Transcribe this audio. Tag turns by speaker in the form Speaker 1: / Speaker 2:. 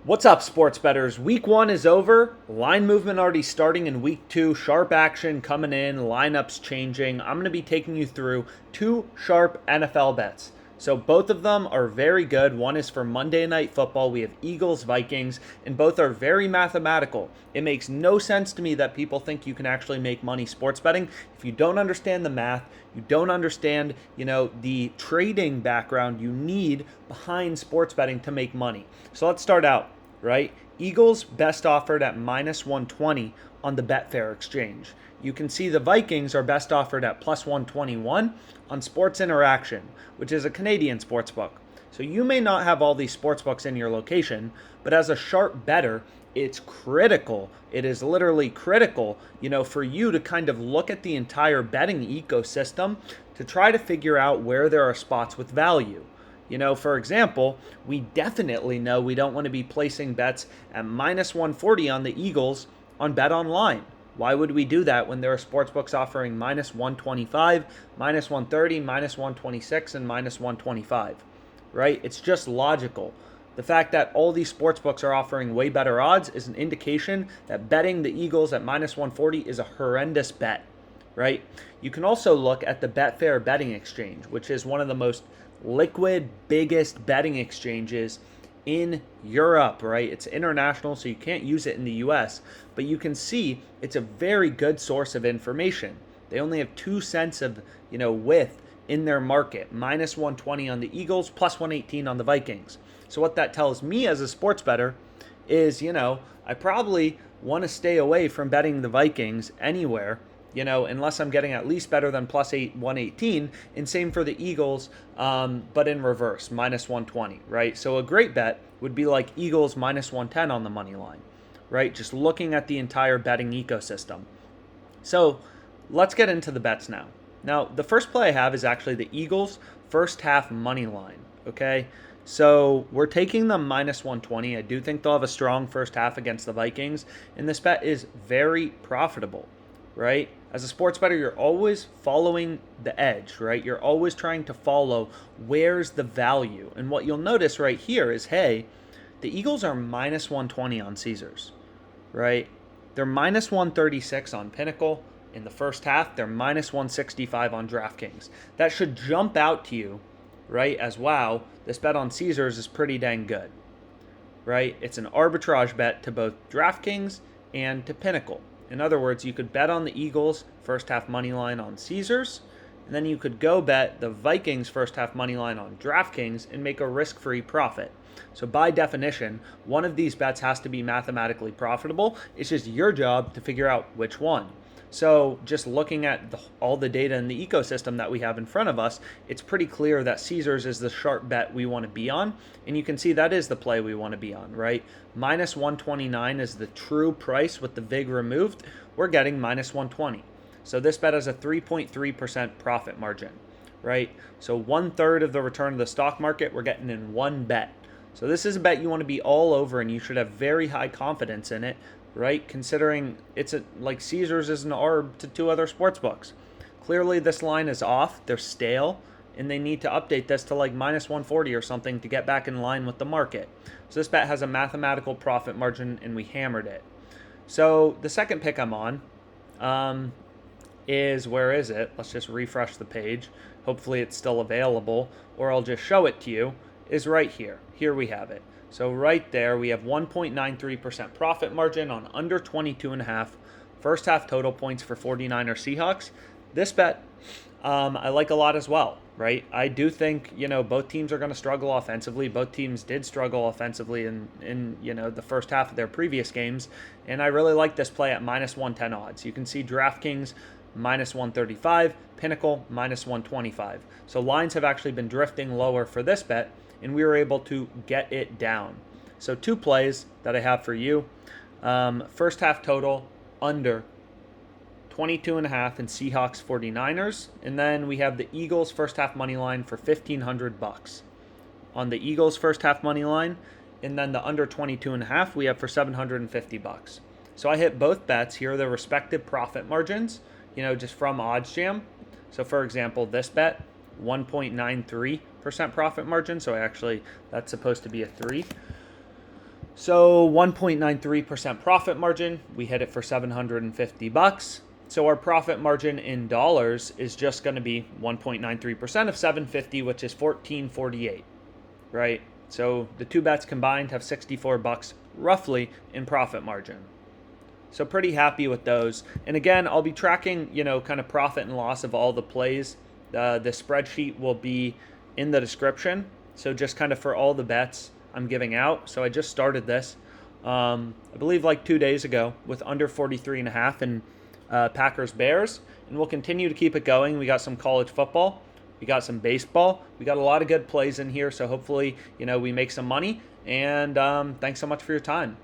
Speaker 1: What's up, sports bettors? Week 1 is over. Line movement already starting in week 2. Sharp action coming in. Lineups changing. I'm going to be taking you through 2 sharp NFL bets. So both of them are very good. One is for Monday Night Football. We have Eagles, Vikings, and both are very mathematical. It makes no sense to me that people think you can actually make money sports betting if you don't understand the math, you don't understand, the trading background you need behind sports betting to make money. So let's start out, right? Eagles best offered at minus 120 on the Betfair exchange. You can see the Vikings are best offered at plus 121 on Sports Interaction, which is a Canadian sportsbook. So you may not have all these sportsbooks in your location, but as a sharp bettor, it's critical. It is literally critical, for you to kind of look at the entire betting ecosystem to try to figure out where there are spots with value. For example, we definitely know we don't want to be placing bets at minus 140 on the Eagles on Bet Online. Why would we do that when there are sportsbooks offering minus 125, minus 130, minus 126, and minus 125, right? It's just logical. The fact that all these sportsbooks are offering way better odds is an indication that betting the Eagles at minus 140 is a horrendous bet, right? You can also look at the Betfair betting exchange, which is one of the most liquid, biggest betting exchanges in Europe, right? It's international, so you can't use it in the US, but you can see it's a very good source of information. They only have 2 cents of, width in their market, minus 120 on the Eagles, plus 118 on the Vikings. So what that tells me as a sports bettor is, I probably want to stay away from betting the Vikings anywhere, unless I'm getting at least better than plus 118, and same for the Eagles, but in reverse, minus 120, right? So a great bet would be like Eagles minus 110 on the money line, right? Just looking at the entire betting ecosystem. So let's get into the bets now. Now, the first play I have is actually the Eagles first half money line, okay? So we're taking them minus 120. I do think they'll have a strong first half against the Vikings, and this bet is very profitable, right? As a sports bettor, you're always following the edge, right? You're always trying to follow where's the value. And what you'll notice right here is, hey, the Eagles are minus 120 on Caesars, right? They're minus 136 on Pinnacle. In the first half, they're minus 165 on DraftKings. That should jump out to you, right, as wow, this bet on Caesars is pretty dang good, right? It's an arbitrage bet to both DraftKings and to Pinnacle. In other words, you could bet on the Eagles first half money line on Caesars, and then you could go bet the Vikings first half money line on DraftKings and make a risk-free profit. So by definition, one of these bets has to be mathematically profitable. It's just your job to figure out which one. So just looking at all the data in the ecosystem that we have in front of us, it's pretty clear that Caesars is the sharp bet we want to be on. And you can see that is the play we want to be on, right? Minus 129 is the true price with the VIG removed. We're getting minus 120. So this bet has a 3.3% profit margin, right? So 1/3 of the return of the stock market we're getting in one bet. So this is a bet you want to be all over, and you should have very high confidence in it, right? Considering like Caesars is an arb to 2 other sports books. Clearly this line is off, they're stale, and they need to update this to like minus 140 or something to get back in line with the market. So this bet has a mathematical profit margin, and we hammered it. So the second pick I'm on is, where is it? Let's just refresh the page. Hopefully it's still available, or I'll just show it to you, is right here. Here we have it. So right there, we have 1.93% profit margin on under 22.5 first half total points for 49er Seahawks. This bet I like a lot as well, right? I do think, both teams are going to struggle offensively. Both teams did struggle offensively in the first half of their previous games. And I really like this play at minus 110 odds. You can see DraftKings minus 135, Pinnacle minus 125. So lines have actually been drifting lower for this bet, and we were able to get it down. So 2 plays that I have for you. First half total under 22.5 in Seahawks 49ers. And then we have the Eagles first half money line for $1,500 on the Eagles first half money line. And then the under 22.5 we have for $750. So I hit both bets. Here are the respective profit margins, just from OddsJam. So for example, this bet, 1.93% profit margin. So that's supposed to be a 3. So 1.93% profit margin. We hit it for $750. So our profit margin in dollars is just going to be 1.93% of 750, which is 1448, right? So the two bets combined have $64 roughly in profit margin. So pretty happy with those. And again, I'll be tracking, kind of profit and loss of all the plays. The spreadsheet will be in the description. So just kind of for all the bets I'm giving out. So I just started this, I believe like 2 days ago with under 43.5 and Packers Bears. And we'll continue to keep it going. We got some college football. We got some baseball. We got a lot of good plays in here. So hopefully, we make some money. And thanks so much for your time.